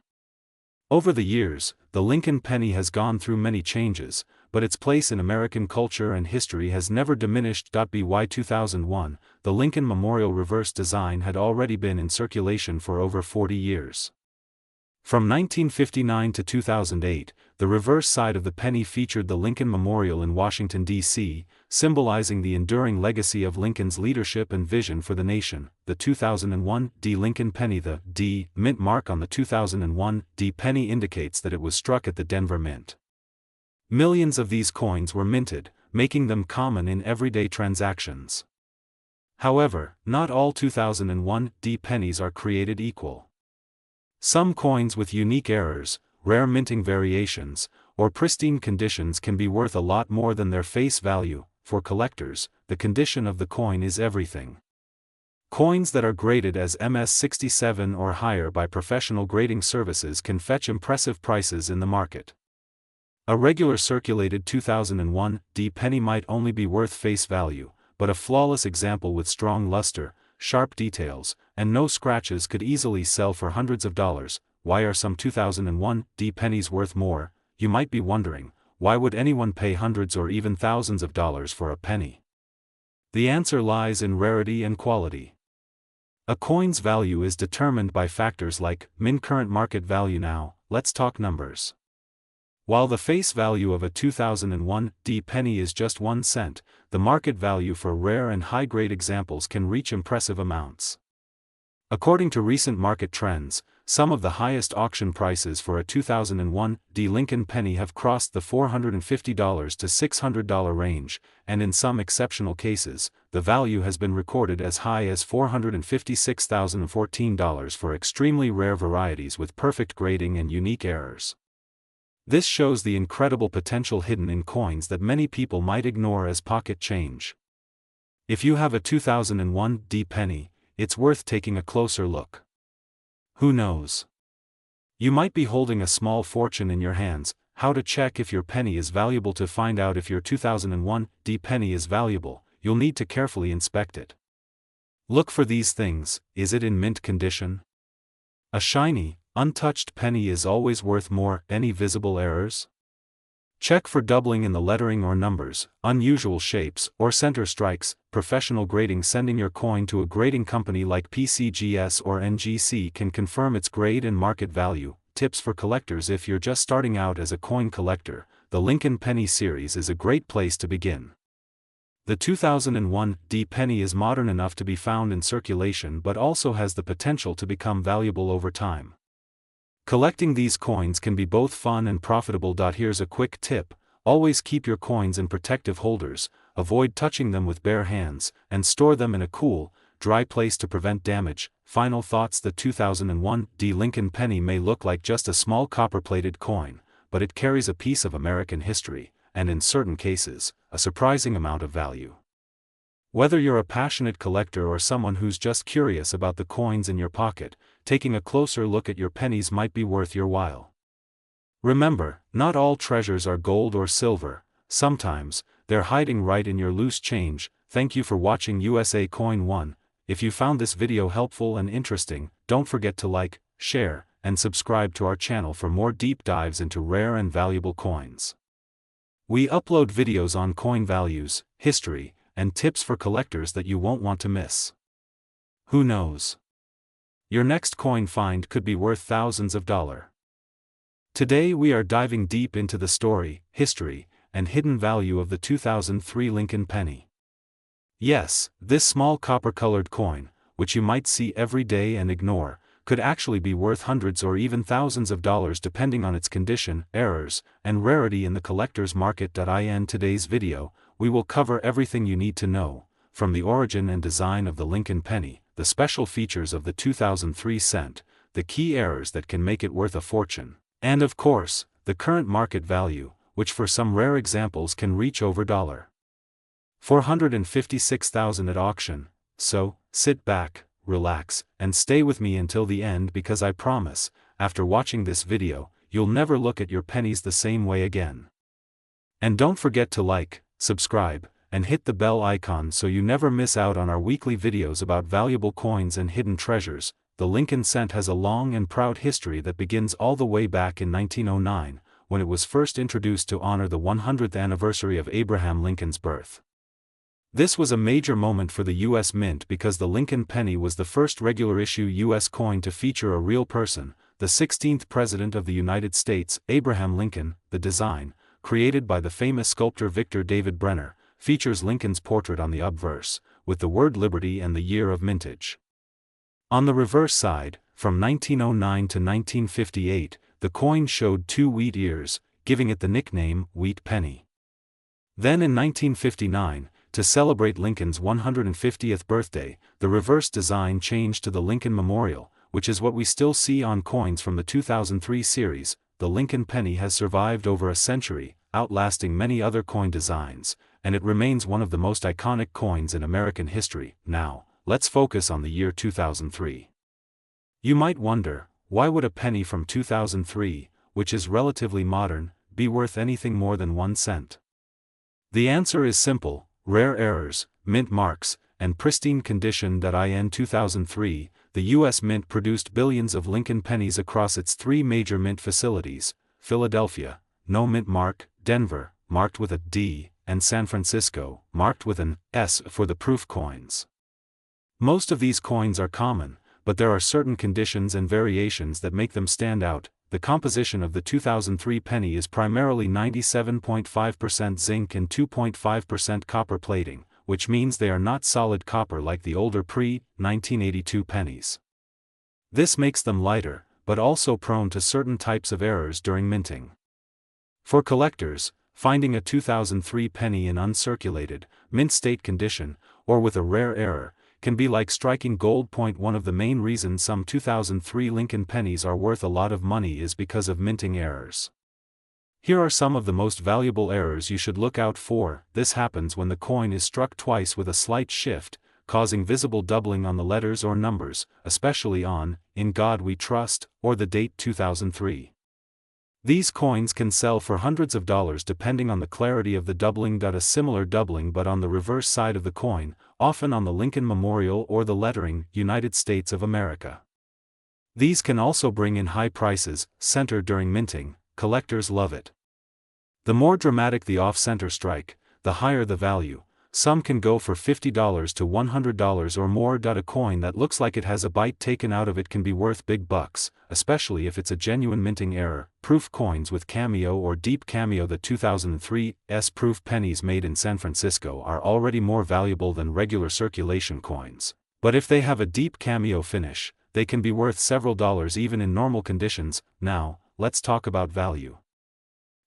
Over the years, the Lincoln penny has gone through many changes, but its place in American culture and history has never diminished. By 2001, the Lincoln Memorial reverse design had already been in circulation for over 40 years. From 1959 to 2008, the reverse side of the penny featured the Lincoln Memorial in Washington, D.C., symbolizing the enduring legacy of Lincoln's leadership and vision for the nation. The 2001 D Lincoln penny. The D Mint mark on the 2001 D penny indicates that it was struck at the Denver Mint. Millions of these coins were minted, making them common in everyday transactions. However, not all 2001 D pennies are created equal. Some coins with unique errors, rare minting variations, or pristine conditions can be worth a lot more than their face value. For collectors, the condition of the coin is everything. Coins that are graded as MS67 or higher by professional grading services can fetch impressive prices in the market. A regular circulated 2001 D penny might only be worth face value, but a flawless example with strong luster, sharp details, and no scratches could easily sell for hundreds of dollars. Why are some 2001 D pennies worth more? You might be wondering, why would anyone pay hundreds or even thousands of dollars for a penny? The answer lies in rarity and quality. A coin's value is determined by factors like mint current market value. Now, let's talk numbers. While the face value of a 2001 D penny is just 1 cent, the market value for rare and high-grade examples can reach impressive amounts. According to recent market trends, some of the highest auction prices for a 2001 D Lincoln penny have crossed the $450 to $600 range, and in some exceptional cases, the value has been recorded as high as $456,014 for extremely rare varieties with perfect grading and unique errors. This shows the incredible potential hidden in coins that many people might ignore as pocket change. If you have a 2001 D penny, it's worth taking a closer look. Who knows? You might be holding a small fortune in your hands. How to check if your penny is valuable? To find out if your 2001 D penny is valuable, you'll need to carefully inspect it. Look for these things. Is it in mint condition? A shiny, untouched penny is always worth more. Any visible errors? Check for doubling in the lettering or numbers, unusual shapes, or center strikes. Professional grading. Sending your coin to a grading company like PCGS or NGC can confirm its grade and market value. Tips for collectors. If you're just starting out as a coin collector, the Lincoln Penny series is a great place to begin. The 2001 D penny is modern enough to be found in circulation but also has the potential to become valuable over time. Collecting these coins can be both fun and profitable. Here's a quick tip: always keep your coins in protective holders, avoid touching them with bare hands, and store them in a cool, dry place to prevent damage. Final thoughts: the 2001 D Lincoln penny may look like just a small copper-plated coin, but it carries a piece of American history, and in certain cases, a surprising amount of value. Whether you're a passionate collector or someone who's just curious about the coins in your pocket, taking a closer look at your pennies might be worth your while. Remember, not all treasures are gold or silver. Sometimes, they're hiding right in your loose change. Thank you for watching USA Coin 1. If you found this video helpful and interesting, don't forget to like, share, and subscribe to our channel for more deep dives into rare and valuable coins. We upload videos on coin values, history, and tips for collectors that you won't want to miss. Who knows? Your next coin find could be worth thousands of dollars. Today we are diving deep into the story, history, and hidden value of the 2003 Lincoln penny. Yes, this small copper-colored coin, which you might see every day and ignore, could actually be worth hundreds or even thousands of dollars depending on its condition, errors, and rarity in the collector's market. In today's video, we will cover everything you need to know, from the origin and design of the Lincoln penny, the special features of the 2003 cent, the key errors that can make it worth a fortune, and of course, the current market value, which for some rare examples can reach over $456,000 at auction. So, sit back, relax, and stay with me until the end, because I promise, after watching this video, you'll never look at your pennies the same way again. And don't forget to like, subscribe, and hit the bell icon so you never miss out on our weekly videos about valuable coins and hidden treasures. The Lincoln cent has a long and proud history that begins all the way back in 1909, when it was first introduced to honor the 100th anniversary of Abraham Lincoln's birth. This was a major moment for the U.S. Mint because the Lincoln penny was the first regular-issue U.S. coin to feature a real person, the 16th President of the United States, Abraham Lincoln. The design, created by the famous sculptor Victor David Brenner, features Lincoln's portrait on the obverse, with the word Liberty and the year of mintage. On the reverse side, from 1909 to 1958, the coin showed 2 wheat ears, giving it the nickname Wheat Penny. Then in 1959, to celebrate Lincoln's 150th birthday, the reverse design changed to the Lincoln Memorial, which is what we still see on coins from the 2003 series. The Lincoln penny has survived over a century, outlasting many other coin designs, and it remains one of the most iconic coins in American history. Now, let's focus on the year 2003. You might wonder, why would a penny from 2003, which is relatively modern, be worth anything more than 1 cent? The answer is simple: rare errors, mint marks, and pristine condition. In 2003, the U.S. Mint produced billions of Lincoln pennies across its 3 major mint facilities: Philadelphia, no mint mark; Denver, marked with a D; and San Francisco, marked with an S for the proof coins. Most of these coins are common, but there are certain conditions and variations that make them stand out. The composition of the 2003 penny is primarily 97.5% zinc and 2.5% copper plating, which means they are not solid copper like the older pre-1982 pennies. This makes them lighter, but also prone to certain types of errors during minting. For collectors, finding a 2003 penny in uncirculated, mint state condition, or with a rare error, can be like striking gold. One of the main reasons some 2003 Lincoln pennies are worth a lot of money is because of minting errors. Here are some of the most valuable errors you should look out for. This happens when the coin is struck twice with a slight shift, causing visible doubling on the letters or numbers, especially on "In God We Trust" or the date 2003. These coins can sell for hundreds of dollars depending on the clarity of the doubling. A similar doubling but on the reverse side of the coin, often on the Lincoln Memorial or the lettering "United States of America." These can also bring in high prices. Center during minting, collectors love it. The more dramatic the off-center strike, the higher the value. Some can go for $50 to $100 or more. A coin that looks like it has a bite taken out of it can be worth big bucks, especially if it's a genuine minting error. Proof coins with cameo or deep cameo. The 2003's proof pennies made in San Francisco are already more valuable than regular circulation coins, but if they have a deep cameo finish, they can be worth several dollars even in normal conditions. Now, let's talk about value.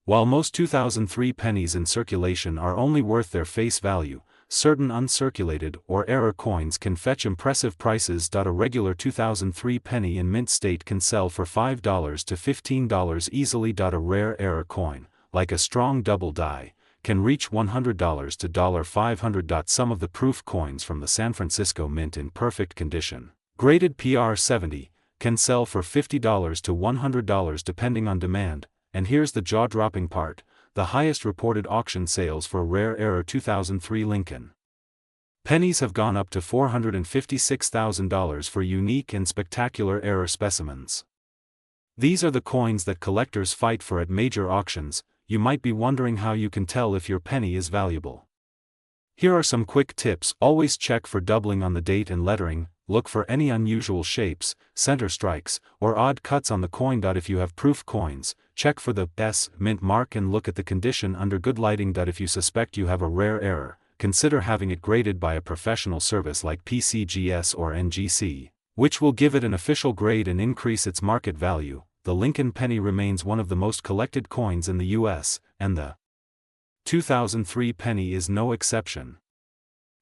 While most 2003 pennies in circulation are only worth their face value, certain uncirculated or error coins can fetch impressive prices. A regular 2003 penny in mint state can sell for $5 to $15 easily. A rare error coin, like a strong double die, can reach $100 to $500. Some of the proof coins from the San Francisco Mint in perfect condition, graded PR 70, can sell for $50 to $100 depending on demand. And here's the jaw-dropping part: the highest reported auction sales for rare error 2003 Lincoln pennies have gone up to $456,000 for unique and spectacular error specimens. These are the coins that collectors fight for at major auctions. You might be wondering how you can tell if your penny is valuable. Here are some quick tips. Always check for doubling on the date and lettering. Look for any unusual shapes, center strikes, or odd cuts on the coin. If you have proof coins, check for the S mint mark and look at the condition under good lighting. If you suspect you have a rare error, consider having it graded by a professional service like PCGS or NGC, which will give it an official grade and increase its market value. The Lincoln penny remains one of the most collected coins in the US, and the 2003 penny is no exception.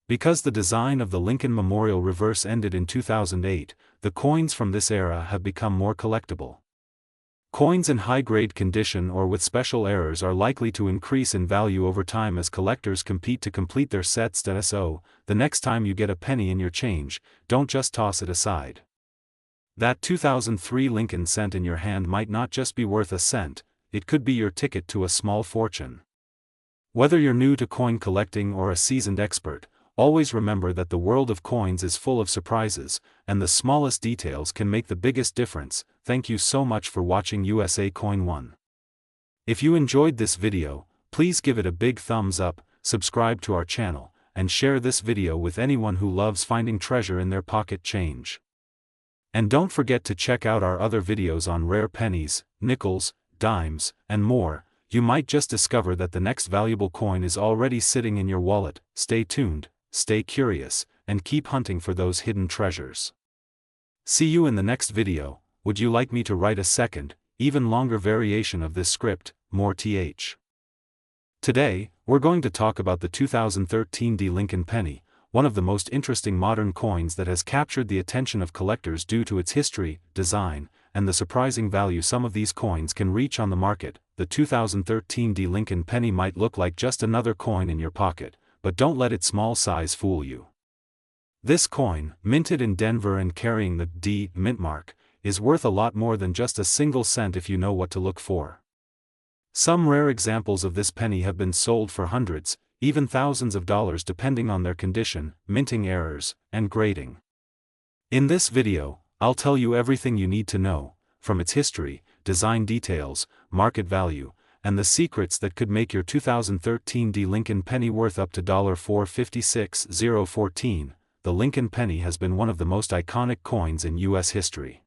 Because the design of the Lincoln Memorial reverse ended in 2008, the coins from this era have become more collectible. Coins in high-grade condition or with special errors are likely to increase in value over time as collectors compete to complete their sets. So, the next time you get a penny in your change, don't just toss it aside. That 2003 Lincoln cent in your hand might not just be worth a cent, it could be your ticket to a small fortune. Whether you're new to coin collecting or a seasoned expert, always remember that the world of coins is full of surprises, and the smallest details can make the biggest difference. Thank you so much for watching USA Coin 1. If you enjoyed this video, please give it a big thumbs up, subscribe to our channel, and share this video with anyone who loves finding treasure in their pocket change. And don't forget to check out our other videos on rare pennies, nickels, dimes, and more. You might just discover that the next valuable coin is already sitting in your wallet. Stay tuned, stay curious, and keep hunting for those hidden treasures. See you in the next video. Would you like me to write a second, even longer variation of this script, more th? Today, we're going to talk about the 2013 Lincoln penny, one of the most interesting modern coins that has captured the attention of collectors due to its history, design, and the surprising value some of these coins can reach on the market. The 2013 Lincoln penny might look like just another coin in your pocket, but don't let its small size fool you. This coin, minted in Denver and carrying the D mint mark, is worth a lot more than just a single cent if you know what to look for. Some rare examples of this penny have been sold for hundreds, even thousands of dollars depending on their condition, minting errors, and grading. In this video, I'll tell you everything you need to know, from its history, design details, market value, and the secrets that could make your 2013 Lincoln penny worth up to $456,014. The Lincoln penny has been one of the most iconic coins in U.S. history.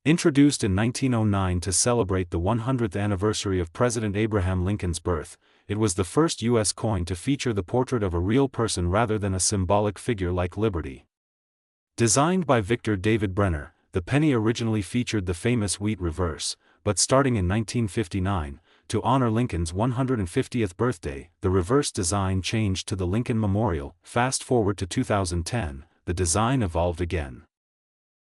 Introduced in 1909 to celebrate the 100th anniversary of President Abraham Lincoln's birth, it was the first U.S. coin to feature the portrait of a real person rather than a symbolic figure like Liberty. Designed by Victor David Brenner, the penny originally featured the famous wheat reverse, but starting in 1959, to honor Lincoln's 150th birthday, the reverse design changed to the Lincoln Memorial. Fast forward to 2010, the design evolved again.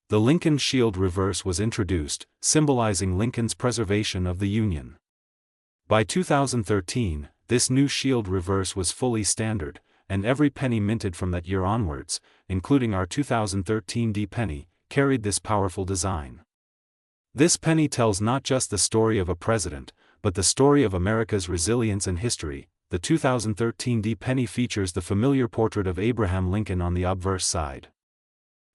The Lincoln Shield reverse was introduced, symbolizing Lincoln's preservation of the Union. By 2013, this new shield reverse was fully standard, and every penny minted from that year onwards, including our 2013 D penny, carried this powerful design. This penny tells not just the story of a president, but the story of America's resilience and history. The 2013 D penny features the familiar portrait of Abraham Lincoln on the obverse side.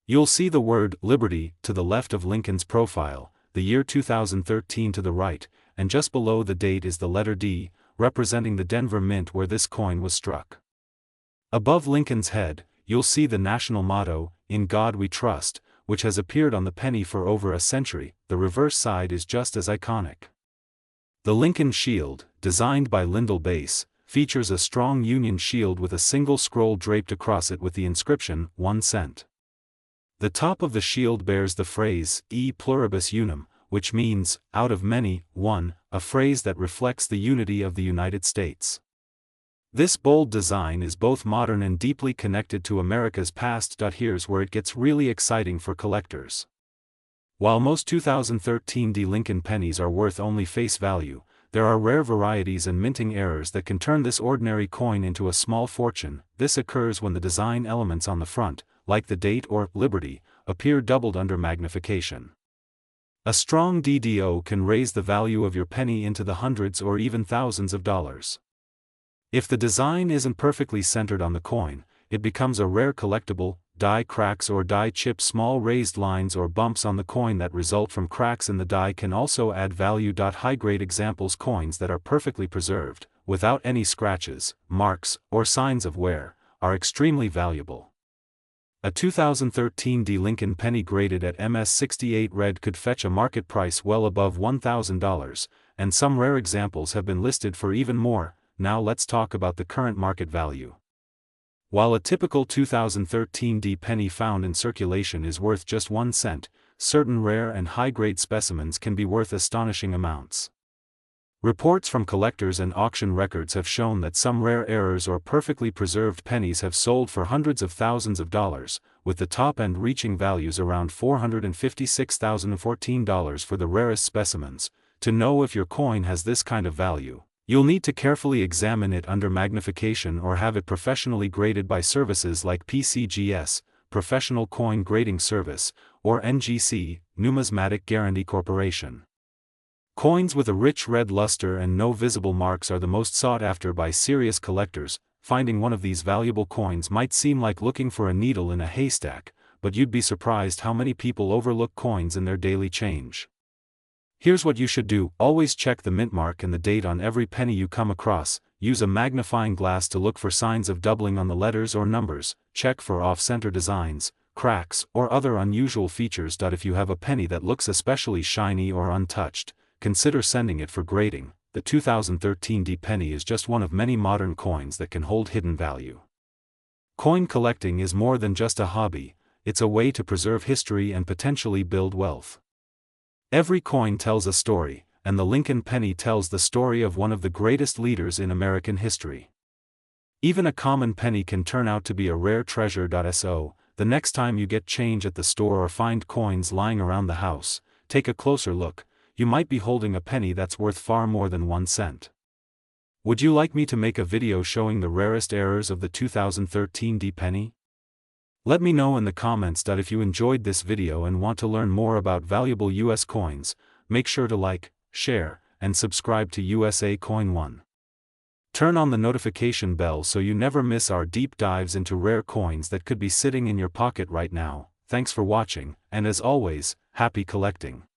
You'll see the word Liberty to the left of Lincoln's profile, the year 2013 to the right, and just below the date is the letter D, representing the Denver Mint where this coin was struck. Above Lincoln's head, you'll see the national motto, "In God We Trust," which has appeared on the penny for over a century. The reverse side is just as iconic. The Lincoln Shield, designed by Lyndall Bass, features a strong Union shield with a single scroll draped across it with the inscription, 1 cent. The top of the shield bears the phrase, E pluribus unum, which means, out of many, one, a phrase that reflects the unity of the United States. This bold design is both modern and deeply connected to America's past. Here's where it gets really exciting for collectors. While most 2013 D Lincoln pennies are worth only face value, there are rare varieties and minting errors that can turn this ordinary coin into a small fortune. This occurs when the design elements on the front, like the date or Liberty, appear doubled under magnification. A strong DDO can raise the value of your penny into the hundreds or even thousands of dollars. If the design isn't perfectly centered on the coin, it becomes a rare collectible. Die cracks or die chips, small raised lines or bumps on the coin that result from cracks in the die can also add value. High-grade examples, coins that are perfectly preserved, without any scratches, marks, or signs of wear, are extremely valuable. A 2013 D Lincoln penny graded at MS68 red could fetch a market price well above $1,000, and some rare examples have been listed for even more. Now let's talk about the current market value. While a typical 2013 D penny found in circulation is worth just 1 cent, certain rare and high-grade specimens can be worth astonishing amounts. Reports from collectors and auction records have shown that some rare errors or perfectly preserved pennies have sold for hundreds of thousands of dollars, with the top end reaching values around $456,014 for the rarest specimens. To know if your coin has this kind of value, you'll need to carefully examine it under magnification or have it professionally graded by services like PCGS, Professional Coin Grading Service, or NGC, Numismatic Guarantee Corporation. Coins with a rich red luster and no visible marks are the most sought after by serious collectors. Finding one of these valuable coins might seem like looking for a needle in a haystack, but you'd be surprised how many people overlook coins in their daily change. Here's what you should do: always check the mint mark and the date on every penny you come across. Use a magnifying glass to look for signs of doubling on the letters or numbers. Check for off-center designs, cracks, or other unusual features. If you have a penny that looks especially shiny or untouched, consider sending it for grading. The 2013 D penny is just one of many modern coins that can hold hidden value. Coin collecting is more than just a hobby, it's a way to preserve history and potentially build wealth. Every coin tells a story, and the Lincoln penny tells the story of one of the greatest leaders in American history. Even a common penny can turn out to be a rare treasure. So, the next time you get change at the store or find coins lying around the house, take a closer look. You might be holding a penny that's worth far more than 1 cent. Would you like me to make a video showing the rarest errors of the 2013 D penny? Let me know in the comments. If you enjoyed this video and want to learn more about valuable US coins, make sure to like, share, and subscribe to USA Coin 1. Turn on the notification bell so you never miss our deep dives into rare coins that could be sitting in your pocket right now. Thanks for watching, and as always, happy collecting.